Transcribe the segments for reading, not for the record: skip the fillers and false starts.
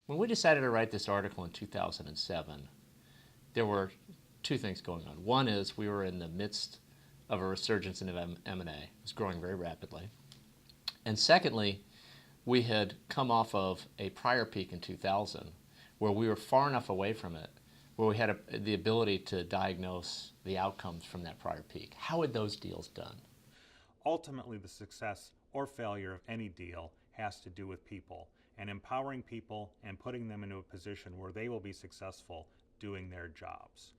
When we decided to write this article in 2007, there were two things going on. One is we were in the midst of a resurgence in M&A. It was growing very rapidly. And secondly, we had come off of a prior peak in 2000 where we were far enough away from it where we had the ability to diagnose the outcomes from that prior peak. How had those deals done? Ultimately, the success or failure of any deal has to do with people and empowering people and putting them into a position where they will be successful doing their jobs.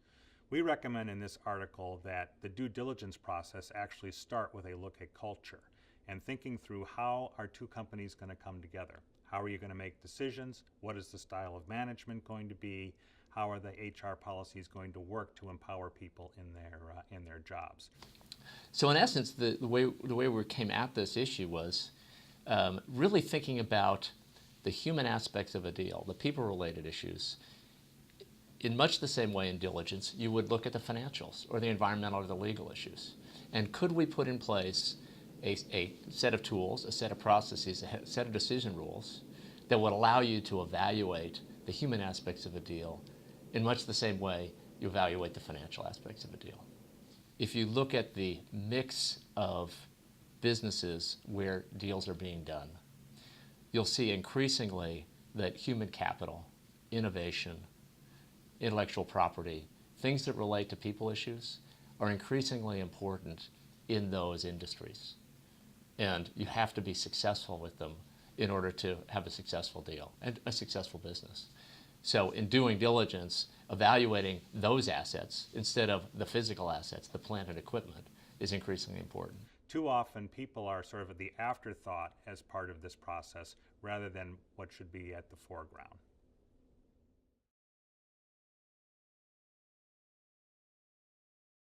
We recommend in this article that the due diligence process actually start with a look at culture and thinking through how are two companies going to come together. How are you going to make decisions? What is the style of management going to be? How are the HR policies going to work to empower people in their jobs? So in essence, the way we came at this issue was really thinking about the human aspects of a deal, the people-related issues. In much the same way in diligence, you would look at the financials or the environmental or the legal issues. And could we put in place a set of tools, a set of processes, a set of decision rules that would allow you to evaluate the human aspects of a deal in much the same way you evaluate the financial aspects of a deal. If you look at the mix of businesses where deals are being done, you'll see increasingly that human capital, innovation, intellectual property, things that relate to people issues are increasingly important in those industries. And you have to be successful with them in order to have a successful deal and a successful business. So in doing diligence, evaluating those assets instead of the physical assets, the plant and equipment, is increasingly important. Too often people are sort of the afterthought as part of this process rather than what should be at the foreground.